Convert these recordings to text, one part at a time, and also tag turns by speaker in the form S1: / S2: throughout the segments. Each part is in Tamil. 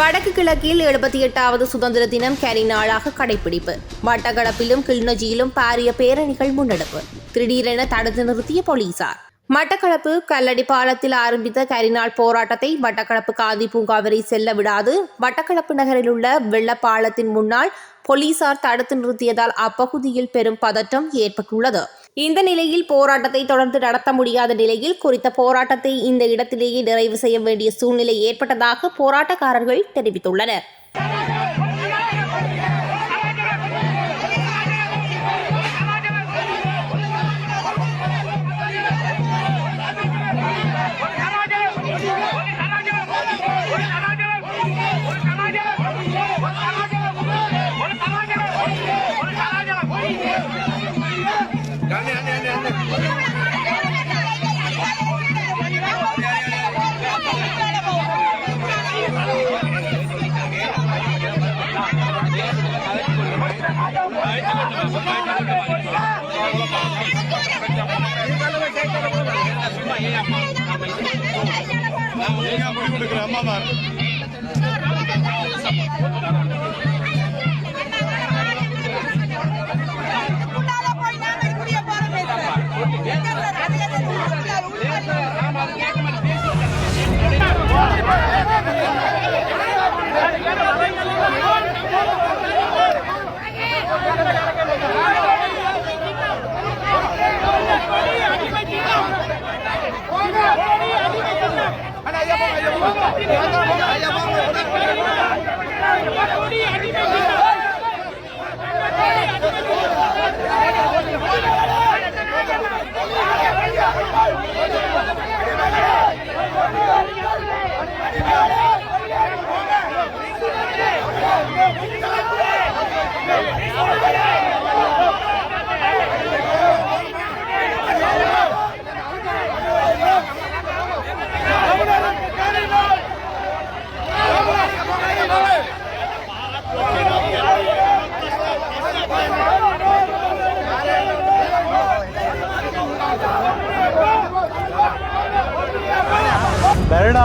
S1: வடக்கு கிழக்கில் 78வது சுதந்திர தினம் கரி நாளாக கடைபிடிப்பு. மட்டக்களப்பிலும் கிளிநொச்சியிலும் பாரிய பேரணிகள் முன்னெடுப்பு. திடீரென தடுத்து நிறுத்திய போலீசார். மட்டக்களப்பு கல்லடி பாலத்தில் ஆரம்பித்த கரிநாள் போராட்டத்தை மட்டக்களப்பு காந்தி பூங்கா வரை செல்ல விடாது மட்டக்களப்பு நகரில் உள்ள வெள்ளப்பாலத்தின் முன்னால் போலீசார் தடுத்து நிறுத்தியதால் அப்பகுதியில் பெரும் பதற்றம் ஏற்பட்டுள்ளது. இந்த நிலையில் போராட்டத்தை தொடர்ந்து நடத்த முடியாத நிலையில் குறித்த போராட்டத்தை இந்த இடத்திலேயே நிறைவு செய்ய வேண்டிய சூழ்நிலை ஏற்பட்டதாக போராட்டக்காரர்கள் தெரிவித்துள்ளனர்.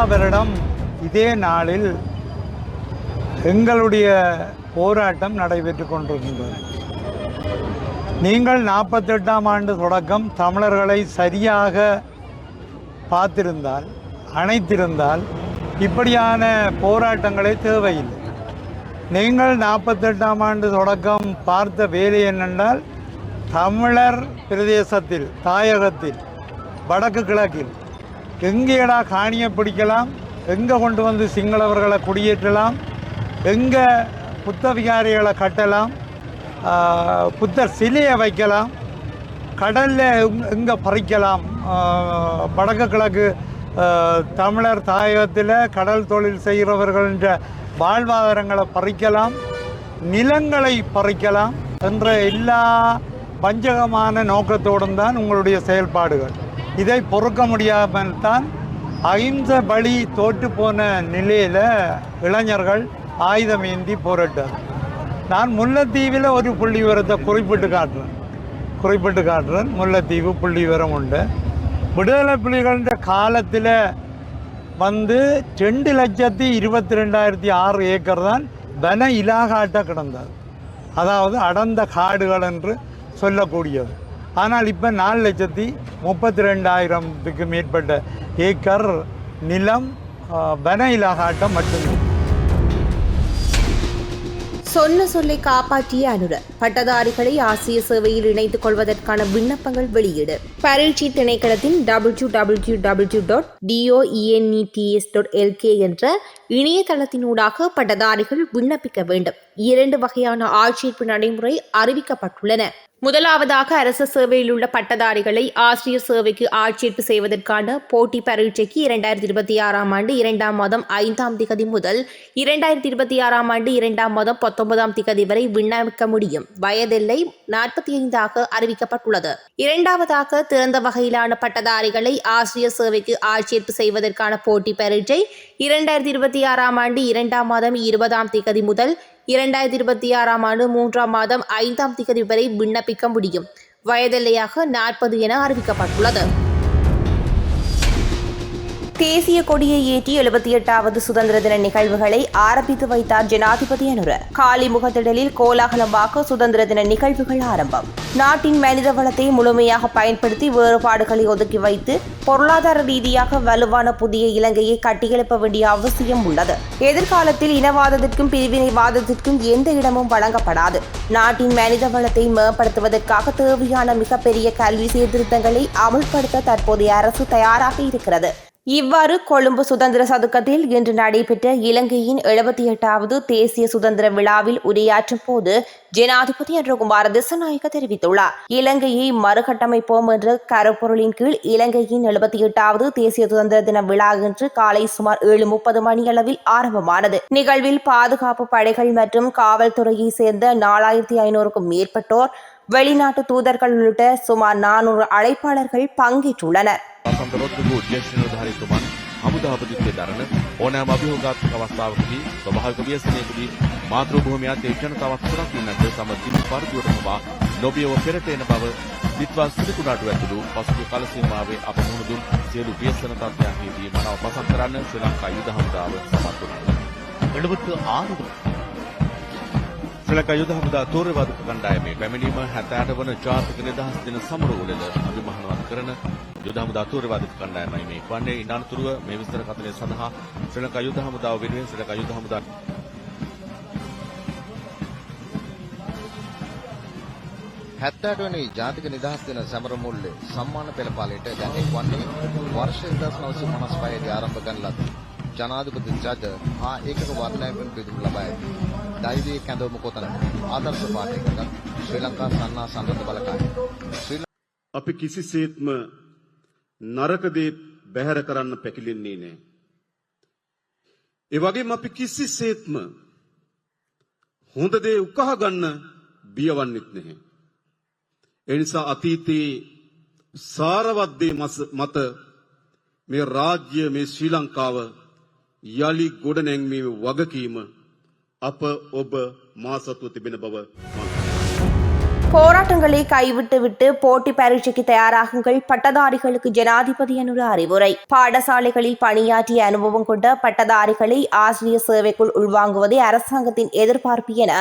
S2: வருடம் இதே நாளில் எங்களுடைய போராட்டம் நடைபெற்று கொண்டிருக்கின்றது. நீங்கள் 48ஆம் ஆண்டு தொடக்கம் தமிழர்களை சரியாக பார்த்திருந்தால், அணைத்திருந்தால் இப்படியான போராட்டங்களே தேவையில்லை. நீங்கள் 48ஆம் ஆண்டு தொடக்கம் பார்த்த வேலை என்னென்றால், தமிழர் பிரதேசத்தில், தாயகத்தில், வடக்கு கிழக்கில் எங்கேடா காணியை பிடிக்கலாம், எங்கே கொண்டு வந்து சிங்களவர்களை குடியேற்றலாம், எங்கே புத்த விகாரிகளை கட்டலாம், புத்தர் சிலையை வைக்கலாம், கடலில் எங்கே பறிக்கலாம், வடக்கு கிழக்கு தமிழர் தாயகத்தில் கடல் தொழில் செய்கிறவர்கள்ன்ற வாழ்வாதாரங்களை பறிக்கலாம், நிலங்களை பறிக்கலாம் என்ற எல்லா வஞ்சகமான நோக்கத்தோடும் தான் உங்களுடைய செயல்பாடுகள். இதை பொறுக்க முடியாமல் தான் அகிம்சை பலி தோற்று போன நிலையில் இளைஞர்கள் ஆயுதம் ஏந்தி போராட்டார். நான் முல்லைத்தீவில் ஒரு புள்ளி விவரத்தை குறிப்பிட்டு காட்டுறேன். முல்லைத்தீவு புள்ளி விவரம் உண்டு. விடுதலை புலிகளின்ற காலத்தில் 2,22,600 ஏக்கர் தான் வன இலாகாட்ட கிடந்தது, அதாவது அடர்ந்த காடுகள் என்று சொல்லக்கூடியது. ஆனால் இப்போ 4,32,000க்கு மேற்பட்ட ஏக்கர் நிலம் வன இலாகாட்டம் மட்டுமே.
S1: சொன்ன சொல்லை காப்பாற்றிய அனுரர். பட்டதாரிகளை ஆசிரியர் சேவையில் இணைத்துக் கொள்வதற்கான விண்ணப்பங்கள் வெளியீடு. பரீட்சை திணைக்களத்தின் www.doenets.lk என்ற இணையதளத்தினூடாக பட்டதாரிகள் விண்ணப்பிக்க வேண்டும். 2 வகையான ஆட்சேர்ப்பு நடைமுறை அறிவிக்கப்பட்டுள்ளன. முதலாவதாக அரசு சேவையில் உள்ள பட்டதாரிகளை ஆசிரியர் சேவைக்கு ஆட்சேர்ப்பு செய்வதற்கான போட்டி பரீட்சைக்கு 2026ஆம் ஆண்டு 2ஆம் மாதம் 5ஆம் திகதி முதல் 2026ஆம் ஆண்டு 2ஆம் மாதம் 19ஆம் திகதி வரை விண்ணப்பிக்க முடியும். வயதெல்லை 45ஆக அறிவிக்கப்பட்டுள்ளது. இரண்டாவதாக திறந்த வகையிலான பட்டதாரிகளை ஆசிரியர் சேவைக்கு ஆட்சேர்ப்பு செய்வதற்கான போட்டி பரீட்சை 2026ஆம் ஆண்டு 2ஆம் மாதம் 20ஆம் திகதி முதல் 2026ஆம் ஆண்டு 3ஆம் மாதம் 5ஆம் திகதி வரை விண்ணப்பிக்க முடியும். வயதெல்லையாக 40 என அறிவிக்கப்பட்டுள்ளது. தேசிய கொடியை ஏற்றி 78வது சுதந்திர தின நிகழ்வுகளை ஆரம்பித்து வைத்தார் ஜனாதிபதி அனுர. காலி முகத்திடலில் கோலாகலமாக சுதந்திர தின நிகழ்வுகள் ஆரம்பம். நாட்டின் மனித வளத்தை முழுமையாக பயன்படுத்தி வேறுபாடுகளை ஒதுக்கி வைத்து பொருளாதார ரீதியாக வலுவான புதிய இலங்கையை கட்டியெழுப்ப வேண்டிய அவசியம் உள்ளது. எதிர்காலத்தில் இனவாதத்திற்கும் பிரிவினைவாதத்திற்கும் எந்த இடமும் வழங்கப்படாது. நாட்டின் மனித வளத்தை மேம்படுத்துவதற்காக தேவையான மிகப்பெரிய கல்வி சீர்திருத்தங்களை அமுல்படுத்த தற்போதைய அரசு தயாராக இருக்கிறது. இவ்வாறு கொழும்பு சுதந்திர சதுக்கத்தில் இன்று நடைபெற்ற இலங்கையின் 78வது தேசிய சுதந்திர விழாவில் உரையாற்றும் போது ஜனாதிபதி அனுரகுமார திசாநாயக்க தெரிவித்துள்ளார். இலங்கையை மறுகட்டமைப்போம் என்ற கருப்பொருளின் கீழ் இலங்கையின் 78வது தேசிய சுதந்திர தின விழா இன்று காலை சுமார் 7:30 மணியளவில் ஆரம்பமானது. நிகழ்வில் பாதுகாப்பு படைகள் மற்றும் காவல்துறையை சேர்ந்த 4500க்கும் மேற்பட்டோர், வெளிநாட்டு தூதர்கள் உள்ளிட்ட சுமார் 400 அழைப்பாளர்கள் பங்கேற்றுள்ளனர்.
S3: සඳරොත්තුගේ උද්දේශ නිලධාරීතුමන් හමුදාපතිත්වයේ දරන ඕනෑම අභියෝගාත්මක අවස්ථාවකදී ස්වභාවික ව්‍යසනයකදී මාතෘභූමියත් ඒ ජනතාවත් සුරකින්නට සමගින් පරිදුවට පවා නොබියව පෙරට එන බව දිත්වා සිදුකුණාටු ඇතුළු පසුගිය කාල සීමාවේ අප මුහුණ දුන් සියලු ව්‍යසන තත්ත්වයන්හිදී මනාව පසක් කරන්න ශ්‍රී ලංකා යුද හමුදාව සමත් වුණා. 76 ශ්‍රී ලංකා යුද හමුදා තෝරවාදක කණ්ඩායමේ පැමිණීම 78 වන ජාතික නිදහස් දින සමරෝලද අභිමානවත් කරන යුද හමුදා තෝරවාදක කණ්ඩායමයි මේ වන්නේ. ඉන්නානතුරුව මේ විස්තර කතනය සඳහා ශ්‍රී ලංකා යුද හමුදාව වෙනුවෙන් ශ්‍රී ලංකා යුද හමුදා
S4: 78 වෙනි ජාතික නිදහස් දින සමරමුල්ලේ සම්මාන පෙළපාලයට දැන් එක්වන්නේ වර්ෂ 1955 දී ආරම්භ කරන ලද ජනාධිපති ජද හා ඒකක වර්ණයෙන් පිදුම් ලබා ඇති දෛවීය කැඳවුම කොතනද ආදර්ශ පාඨයකට ශ්‍රී ලංකා සන්නා සම්බන්ධ බලකාය
S5: අපි කිසිසේත්ම නරක දේ බැහැර කරන්න පැකිලෙන්නේ නැහැ. ඒ වගේම අපි කිසිසේත්ම හොඳ දේ උකහා ගන්න බියවන්නෙත් නැහැ. ඒ නිසා අතීතයේ සාරවත් දේ මත මේ රාජ්‍ය මේ ශ්‍රී ලංකාව යලි ගොඩ නැංවීමේ වගකීම අප ඔබ මා සතුව තිබෙන බව
S1: போராட்டங்களை கைவிட்டுவிட்டு போட்டி பரீட்சைக்கு தயாராகுங்கள், பட்டதாரிகளுக்கு ஜனாதிபதி அனுர அறிவுரை. பாடசாலைகளில் பணியாற்றிய அனுபவம் கொண்ட பட்டதாரிகளை ஆசிரியர் சேவைக்குள் உள்வாங்குவதே அரசாங்கத்தின் எதிர்பார்ப்பு என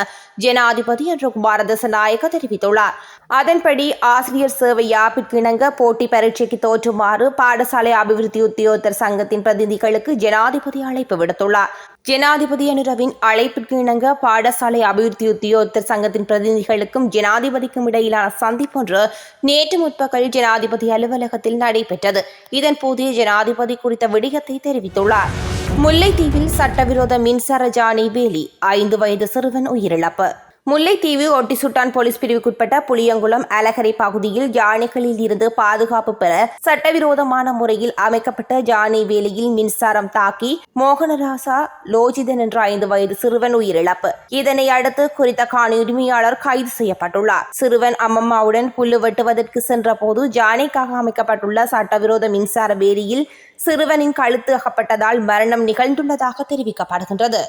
S1: ஜனாதிபதி அனுரகுமார திசாநாயக்க தெரிவித்துள்ளார். அதன்படி ஆசிரியர் சேவை யாப்பிற்கு இணங்க போட்டி பரீட்சைக்கு தோற்றுமாறு பாடசாலை அபிவிருத்தி உத்தியோகத்தர் சங்கத்தின் பிரதிநிதிகளுக்கு ஜனாதிபதி அழைப்பு விடுத்துள்ளார். ஜனாதிபதி அனுரவின் அழைப்பிற்கு இணங்க பாடசாலை அபிவிருத்தி உத்தியோகத்தர் சங்கத்தின் பிரதிநிதிகளுக்கும் ஜனாதிபதிக்கும் இடையிலான சந்திப்பொன்று நேற்று முற்பகல் ஜனாதிபதி அலுவலகத்தில் நடைபெற்றது. இதன்போது ஜனாதிபதி குறித்த விடயத்தை தெரிவித்துள்ளார். முல்லைத்தீவில் சட்டவிரோத மின்சார ஜானி வேலி, 5 வயது சிறுவன் உயிரிழப்பு. முல்லைத்தீவு ஒட்டிசுட்டான் போலீஸ் பிரிவுக்குட்பட்ட புளியங்குளம் அலகரை பகுதியில் யானைகளில் இருந்து பாதுகாப்பு பெற சட்டவிரோதமான முறையில் அமைக்கப்பட்ட ஜானி வேலியில் மின்சாரம் தாக்கி மோகனராசா லோஜிதன் என்ற 5 வயது சிறுவன் உயிரிழப்பு. இதனை அடுத்து குறித்த காணி உரிமையாளர் கைது செய்யப்பட்டுள்ளார். சிறுவன் அம்மம்மாவுடன் புல்லு வெட்டுவதற்கு சென்ற போது ஜானைக்காக அமைக்கப்பட்டுள்ள சட்டவிரோத மின்சார வேலியில் சிறுவனின் கழுத்து அகப்பட்டதால் மரணம் நிகழ்ந்துள்ளதாக தெரிவிக்கப்படுகின்றது.